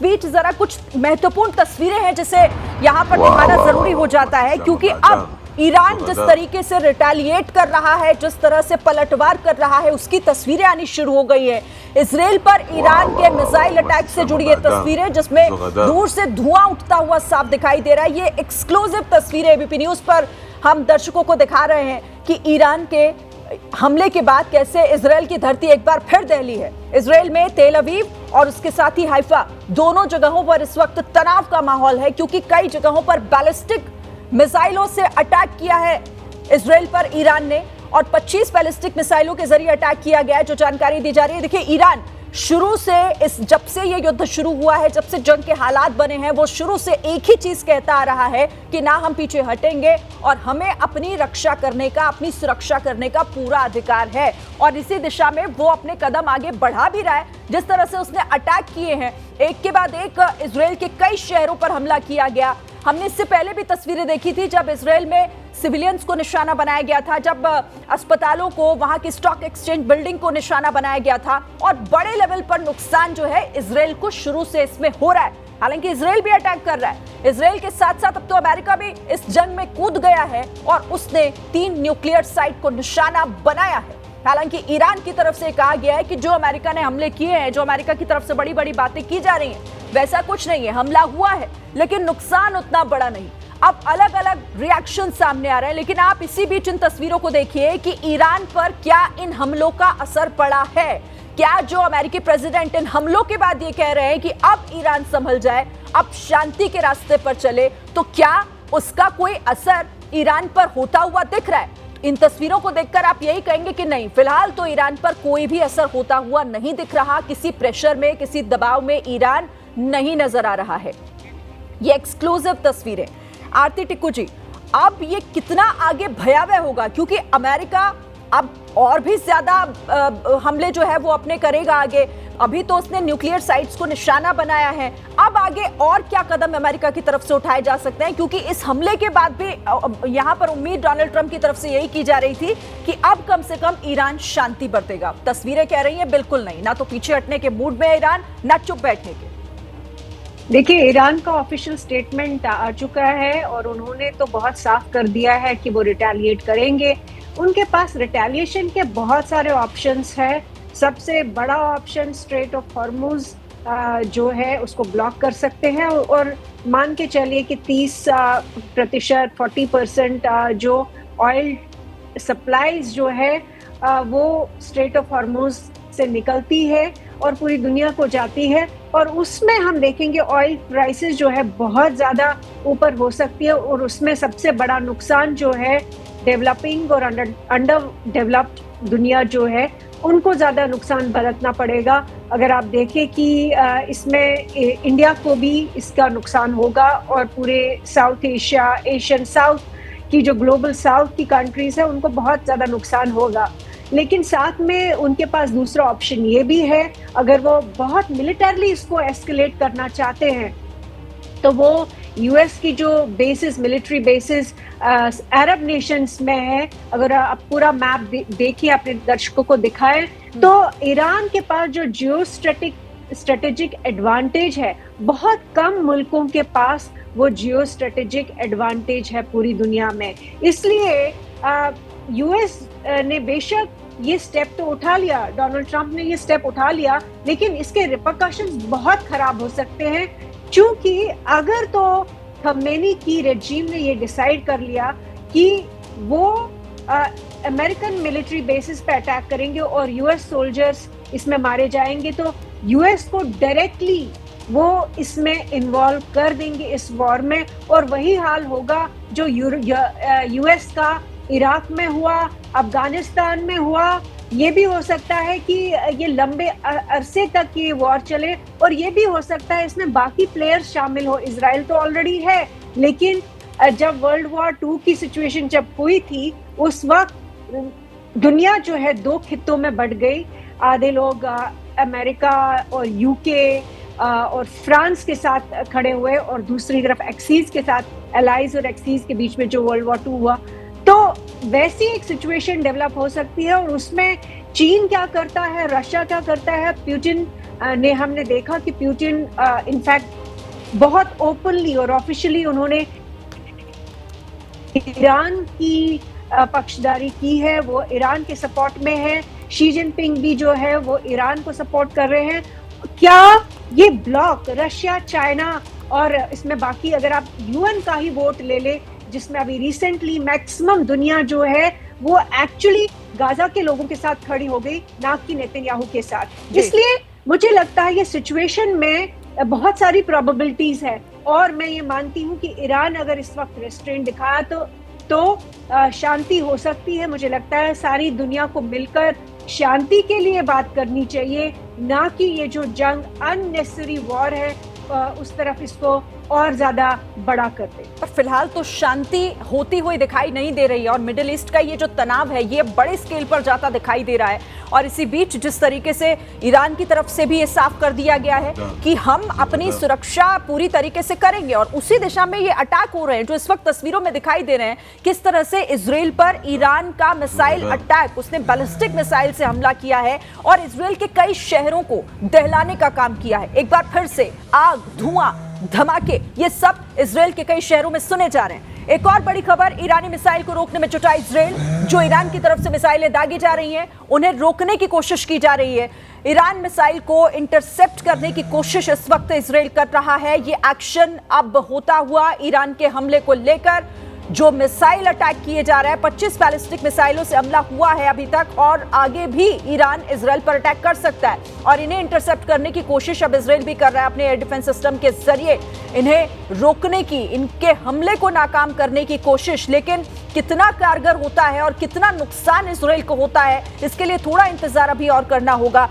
बीच जरा कुछ महत्वपूर्ण तस्वीरें हैं जिसे यहाँ पर दिखाना जरूरी हो जाता है, क्योंकि अब ईरान जिस तरीके से रिटेलिएट कर रहा है, जिस तरह से पलटवार कर रहा है, उसकी तस्वीरें आनी शुरू हो गई है। इजराइल पर ईरान के मिसाइल अटैक से जुड़ी ये तस्वीरें, जिसमें दूर से धुआं उठता हुआ साफ दिखाई दे रहा है। ये एक्सक्लूसिव तस्वीरें एबीपी न्यूज पर हम दर्शकों को दिखा रहे हैं कि ईरान के हमले के बाद कैसे इजराइल की धरती एक बार फिर दहली है। इजराइल में तेल अवीव और उसके साथ ही हाइफा दोनों जगहों पर इस वक्त तनाव का माहौल है, क्योंकि कई जगहों पर बैलिस्टिक मिसाइलों से अटैक किया है इजराइल पर ईरान ने, और 25 बैलिस्टिक मिसाइलों के जरिए अटैक किया गया है, जो जानकारी दी जा रही है। देखिए, ईरान शुरू से जब से ये युद्ध शुरू हुआ है, जब से जंग के हालात बने हैं, वो शुरू से एक ही चीज कहता आ रहा है कि ना हम पीछे हटेंगे और हमें अपनी रक्षा करने का, अपनी सुरक्षा करने का पूरा अधिकार है। और इसी दिशा में वो अपने कदम आगे बढ़ा भी रहा है। जिस तरह से उसने अटैक किए हैं, एक के बाद एक इजराइल के कई शहरों पर हमला किया गया। हमने इससे पहले भी तस्वीरें देखी थी जब इजराइल में सिविलियंस को निशाना बनाया गया था, जब अस्पतालों को, वहां की स्टॉक एक्सचेंज बिल्डिंग को निशाना बनाया गया था, और बड़े लेवल पर नुकसान जो है इजराइल को शुरू से इसमें हो रहा है। हालांकि इजराइल भी अटैक कर रहा है। इजराइल के साथ साथ अब तो अमेरिका भी इस जंग में कूद गया है और उसने 3 न्यूक्लियर साइट को निशाना बनाया है। हालांकि ईरान की तरफ से कहा गया है कि जो अमेरिका ने हमले किए हैं, जो अमेरिका की तरफ से बड़ी बड़ी बातें की जा रही हैं, वैसा कुछ नहीं है। हमला हुआ है लेकिन नुकसान उतना बड़ा नहीं। अब अलग अलग रिएक्शन सामने आ रहे हैं, लेकिन आप इसी बीच इन तस्वीरों को देखिए कि ईरान पर क्या इन हमलों का असर पड़ा है। क्या जो अमेरिकी प्रेसिडेंट इन हमलों के बाद ये कह रहे हैं कि अब ईरान संभल जाए, अब शांति के रास्ते पर चले, तो क्या उसका कोई असर ईरान पर होता हुआ दिख रहा है? इन तस्वीरों को देखकर आप यही कहेंगे कि नहीं, फिलहाल तो ईरान पर कोई भी असर होता हुआ नहीं दिख रहा, किसी प्रेशर में, किसी दबाव में ईरान नहीं नजर आ रहा है। ये एक्सक्लूसिव तस्वीरें। आरती टिक्कू जी, अब ये कितना आगे भयावह होगा, क्योंकि अमेरिका अब और भी ज्यादा हमले जो है वो अपने करेगा आगे। अभी तो उसने न्यूक्लियर साइट्स को निशाना बनाया है, अब आगे और क्या कदम अमेरिका की तरफ से उठाए जा सकते हैं? क्योंकि इस हमले के बाद भी यहाँ पर उम्मीद डोनाल्ड ट्रंप की तरफ से यही की जा रही थी कि अब कम से कम ईरान शांति बरतेगा। तस्वीरें कह रही हैं बिल्कुल नहीं, ना तो पीछे हटने के मूड में है ईरान, ना चुप बैठने के। देखिए, ईरान का ऑफिशियल स्टेटमेंट आ चुका है और उन्होंने तो बहुत साफ कर दिया है कि वो रिटेलिएट करेंगे। उनके पास रिटेलिएशन के बहुत सारे ऑप्शंस हैं। सबसे बड़ा ऑप्शन स्ट्रेट ऑफ हॉर्मुज जो है उसको ब्लॉक कर सकते हैं, और मान के चलिए कि 30% 40% जो ऑयल सप्लाईज जो है वो स्ट्रेट ऑफ हॉर्मुज से निकलती है और पूरी दुनिया को जाती है, और उसमें हम देखेंगे ऑयल प्राइसेस जो है बहुत ज़्यादा ऊपर हो सकती है, और उसमें सबसे बड़ा नुकसान जो है डेवलपिंग और अंडर डेवलप्ड दुनिया जो है उनको ज़्यादा नुकसान बरतना पड़ेगा। अगर आप देखें कि इसमें इंडिया को भी इसका नुकसान होगा, और पूरे साउथ एशिया, एशियन साउथ की जो ग्लोबल साउथ की कंट्रीज है उनको बहुत ज़्यादा नुकसान होगा। लेकिन साथ में उनके पास दूसरा ऑप्शन ये भी है, अगर वो बहुत मिलिटरली इसको एस्केलेट करना चाहते हैं तो वो यूएस की जो बेसिस, मिलिट्री बेसिस अरब नेशंस में है। अगर आप पूरा मैप देखिए, अपने दर्शकों को दिखाएं, तो ईरान के पास जो स्ट्रेटेजिक एडवांटेज है, बहुत कम मुल्कों के पास वो जियो स्ट्रेटेजिक एडवांटेज है पूरी दुनिया में। इसलिए यूएस ने बेशक ये स्टेप तो उठा लिया, डोनाल्ड ट्रंप ने ये स्टेप उठा लिया, लेकिन इसके रिपरकशंस बहुत खराब हो सकते हैं, क्योंकि अगर तो खमेनी की रेजिम ने ये डिसाइड कर लिया कि वो अमेरिकन मिलिट्री बेसिस पे अटैक करेंगे और यूएस सोल्जर्स इसमें मारे जाएंगे, तो यूएस को डायरेक्टली वो इसमें इन्वॉल्व कर देंगे इस वॉर में। और वही हाल होगा जो यूएस का इराक में हुआ, अफगानिस्तान में हुआ। ये भी हो सकता है कि ये लंबे अरसे तक ये वॉर चले, और ये भी हो सकता है इसमें बाकी प्लेयर्स शामिल हो। इजराइल तो ऑलरेडी है, लेकिन जब वर्ल्ड वॉर 2 की सिचुएशन जब हुई थी, उस वक्त दुनिया जो है 2 खित्तों में बट गई। आधे लोग अमेरिका और यूके और फ्रांस के साथ खड़े हुए, और दूसरी तरफ एक्सीज के साथ, एलाइज और एक्सीज के बीच में जो वर्ल्ड वॉर 2 हुआ। तो वैसी एक सिचुएशन डेवलप हो सकती है, और उसमें चीन क्या करता है, रशिया क्या करता है, पुतिन ने हमने देखा कि पुतिन इनफैक्ट बहुत ओपनली और ऑफिशियली उन्होंने ईरान की पक्षधारी की है, वो ईरान के सपोर्ट में है। शी जिनपिंग भी जो है वो ईरान को सपोर्ट कर रहे हैं। क्या ये ब्लॉक रशिया, चाइना और इसमें बाकी अगर आप यूएन का ही वोट ले ले, जिसमें अभी रिसेंटली मैक्सिमम दुनिया जो है वो एक्चुअली गाजा के लोगों के साथ खड़ी हो गई, ना कि नेतन्याहू के साथ। इसलिए मुझे लगता है ये सिचुएशन में बहुत सारी प्रोबेबिलिटीज है और मैं ये मानती हूँ कि ईरान अगर इस वक्त रेस्ट्रेंट दिखाया तो शांति हो सकती है। मुझे लगता है सारी दुनिया को मिलकर शांति के लिए बात करनी चाहिए, ना कि ये जो जंग अननेसेसरी वॉर है उस तरफ इसको और ज्यादा बड़ा कर दे। पर फिलहाल तो शांति होती हुई दिखाई नहीं दे रही है और मिडिल ईस्ट का ये जो तनाव है ये बड़े स्केल पर जाता दिखाई दे रहा है। और इसी बीच जिस तरीके से ईरान की तरफ से भी ये साफ कर दिया गया है कि हम अपनी सुरक्षा पूरी तरीके से करेंगे और उसी दिशा में ये अटैक हो रहे हैं जो इस वक्त तस्वीरों में दिखाई दे रहे हैं। किस तरह से इजराइल पर ईरान का मिसाइल अटैक, उसने बैलिस्टिक मिसाइल से हमला किया है और इजराइल के कई शहरों को दहलाने का काम किया है। एक बार फिर से आग, धुआं, धमाके, ये सब इजराइल के कई शहरों में सुने जा रहे हैं। एक और बड़ी खबर, ईरानी मिसाइल को रोकने में जुटा इजराइल। जो ईरान की तरफ से मिसाइलें दागी जा रही हैं उन्हें रोकने की कोशिश की जा रही है। ईरान मिसाइल को इंटरसेप्ट करने की कोशिश इस वक्त इजराइल कर रहा है। ये एक्शन अब होता हुआ ईरान के हमले को लेकर जो मिसाइल अटैक किए जा रहे हैं, 25 बैलिस्टिक मिसाइलों से हमला हुआ है अभी तक और आगे भी ईरान इजराइल पर अटैक कर सकता है और इन्हें इंटरसेप्ट करने की कोशिश अब इजराइल भी कर रहा है अपने एयर डिफेंस सिस्टम के जरिए इन्हें रोकने की, इनके हमले को नाकाम करने की कोशिश। लेकिन कितना कारगर होता है और कितना नुकसान इजराइल को होता है, इसके लिए थोड़ा इंतजार अभी और करना होगा।